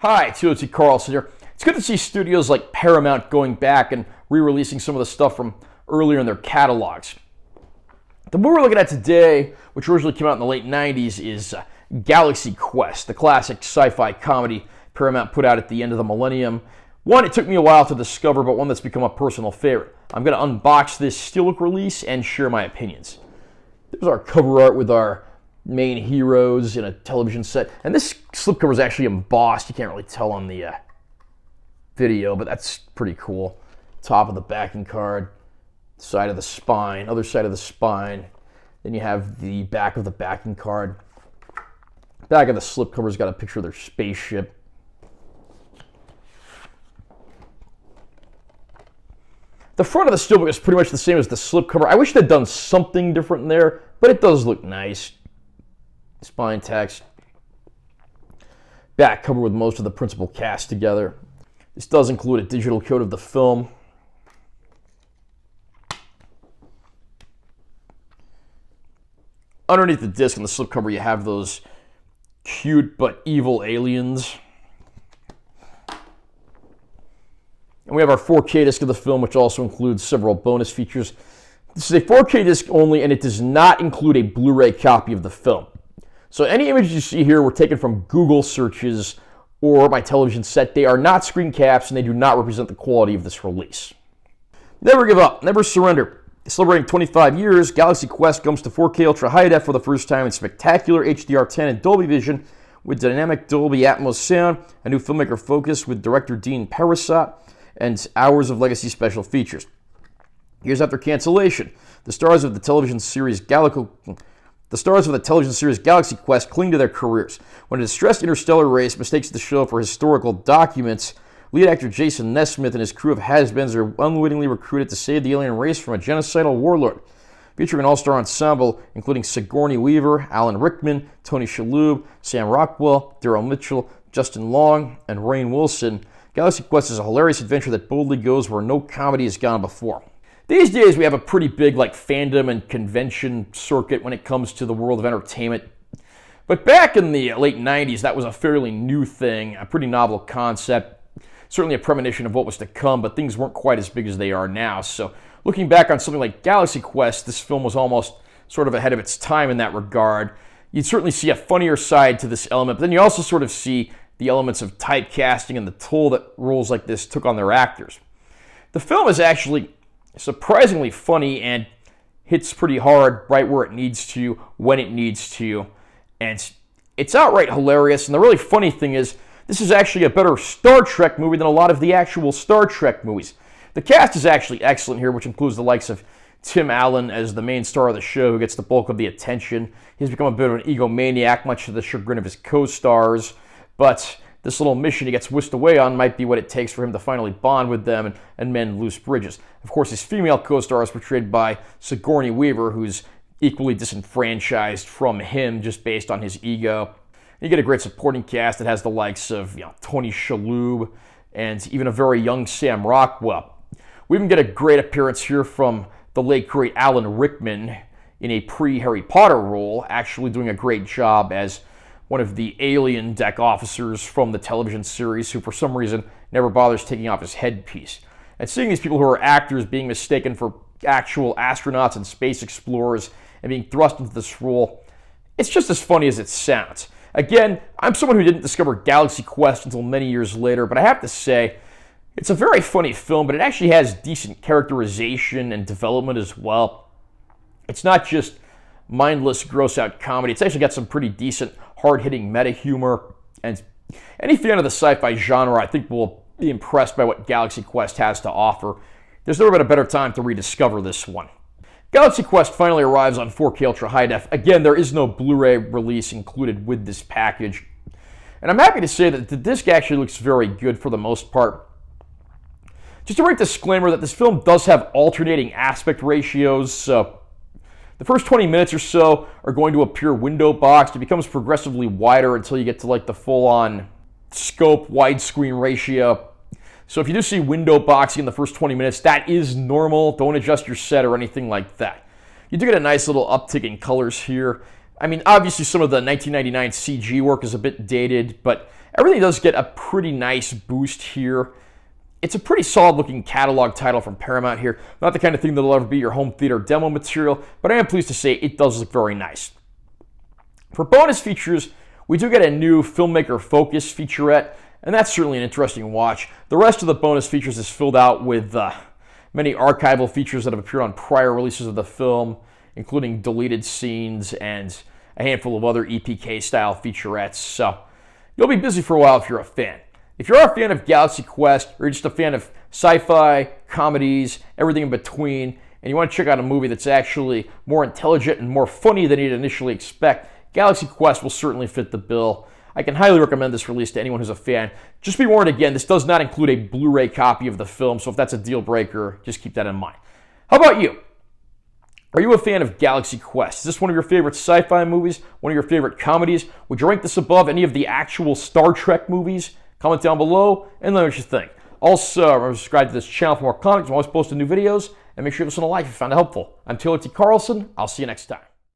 Hi, it's UHD Carlson here. It's good to see studios like Paramount going back and re-releasing some of the stuff from earlier in their catalogs. The movie we're looking at today, which originally came out in the late 90s, is Galaxy Quest, the classic sci-fi comedy Paramount put out at the end of the millennium. One, it took me a while to discover, but one that's become a personal favorite. I'm going to unbox this Steelbook release and share my opinions. There's our cover art with our main heroes in a television set. And this slipcover is actually embossed. You can't really tell on the video, but that's pretty cool. Top of the backing card, side of the spine, other side of the spine. Then you have the back of the backing card. Back of the slipcover's got a picture of their spaceship. The front of the Steelbook is pretty much the same as the slipcover. I wish they'd done something different there, but it does look nice. Spine text. Back cover with most of the principal cast together. This does include a digital code of the film. Underneath the disc on the slipcover, you have those cute but evil aliens. And we have our 4K disc of the film, which also includes several bonus features. This is a 4K disc only, and it does not include a Blu-ray copy of the film. So any images you see here were taken from Google searches or my television set. They are not screen caps, and they do not represent the quality of this release. Never give up, never surrender. Celebrating 25 years, Galaxy Quest comes to 4K Ultra High Def for the first time in spectacular HDR10 and Dolby Vision with dynamic Dolby Atmos sound, a new filmmaker focus with director Dean Parasat, and hours of legacy special features. Years after cancellation, the stars of the television series Galaxy Quest cling to their careers. When a distressed interstellar race mistakes the show for historical documents, lead actor Jason Nesmith and his crew of has-beens are unwittingly recruited to save the alien race from a genocidal warlord. Featuring an all-star ensemble including Sigourney Weaver, Alan Rickman, Tony Shalhoub, Sam Rockwell, Daryl Mitchell, Justin Long, and Rainn Wilson, Galaxy Quest is a hilarious adventure that boldly goes where no comedy has gone before. These days, we have a pretty big fandom and convention circuit when it comes to the world of entertainment. But back in the late 90s, that was a fairly new thing, a pretty novel concept, certainly a premonition of what was to come, but things weren't quite as big as they are now. So looking back on something like Galaxy Quest, this film was almost sort of ahead of its time in that regard. You'd certainly see a funnier side to this element, but then you also sort of see the elements of typecasting and the toll that roles like this took on their actors. The film is actually surprisingly funny and hits pretty hard right where it needs to, when it needs to, and it's outright hilarious. And the really funny thing is, this is actually a better Star Trek movie than a lot of the actual Star Trek movies. The cast is actually excellent here, which includes the likes of Tim Allen as the main star of the show, who gets the bulk of the attention. He's become a bit of an egomaniac, much to the chagrin of his co-stars, but this little mission he gets whisked away on might be what it takes for him to finally bond with them and mend loose bridges. Of course, his female co-star is portrayed by Sigourney Weaver, who's equally disenfranchised from him just based on his ego. You get a great supporting cast that has the likes of Tony Shalhoub and even a very young Sam Rockwell. We even get a great appearance here from the late great Alan Rickman in a pre-Harry Potter role, actually doing a great job as one of the alien deck officers from the television series who for some reason never bothers taking off his headpiece. And seeing these people who are actors being mistaken for actual astronauts and space explorers and being thrust into this role, it's just as funny as it sounds. Again, I'm someone who didn't discover Galaxy Quest until many years later, but I have to say, it's a very funny film, but it actually has decent characterization and development as well. It's not just mindless, gross-out comedy. It's actually got some pretty decent, hard-hitting meta humor, and any fan of the sci-fi genre, I think, will be impressed by what Galaxy Quest has to offer. There's never been a better time to rediscover this one. Galaxy Quest finally arrives on 4K Ultra High Def. Again, there is no Blu-ray release included with this package. And I'm happy to say that the disc actually looks very good for the most part. Just a brief disclaimer that this film does have alternating aspect ratios, so the first 20 minutes or so are going to appear window boxed. It becomes progressively wider until you get to the full-on scope widescreen ratio. So if you do see window boxing in the first 20 minutes, that is normal. Don't adjust your set or anything like that. You do get a nice little uptick in colors here. I mean, obviously some of the 1999 CG work is a bit dated, but Everything does get a pretty nice boost here. It's a pretty solid looking catalog title from Paramount here. Not the kind of thing that'll ever be your home theater demo material, but I am pleased to say it does look very nice. For bonus features, we do get a new filmmaker focus featurette, and that's certainly an interesting watch. The rest of the bonus features is filled out with many archival features that have appeared on prior releases of the film, including deleted scenes and a handful of other EPK-style featurettes. So you'll be busy for a while if you're a fan. If you're a fan of Galaxy Quest, or you're just a fan of sci-fi, comedies, everything in between, and you want to check out a movie that's actually more intelligent and more funny than you'd initially expect, Galaxy Quest will certainly fit the bill. I can highly recommend this release to anyone who's a fan. Just be warned again, this does not include a Blu-ray copy of the film, so if that's a deal breaker, just keep that in mind. How about you? Are you a fan of Galaxy Quest? Is this one of your favorite sci-fi movies? One of your favorite comedies? Would you rank this above any of the actual Star Trek movies? Comment down below and let me know what you think. Also, remember to subscribe to this channel for more content. I'm always posting new videos, and make sure you listen to like if you found it helpful. I'm Taylor T. Carlson. I'll see you next time.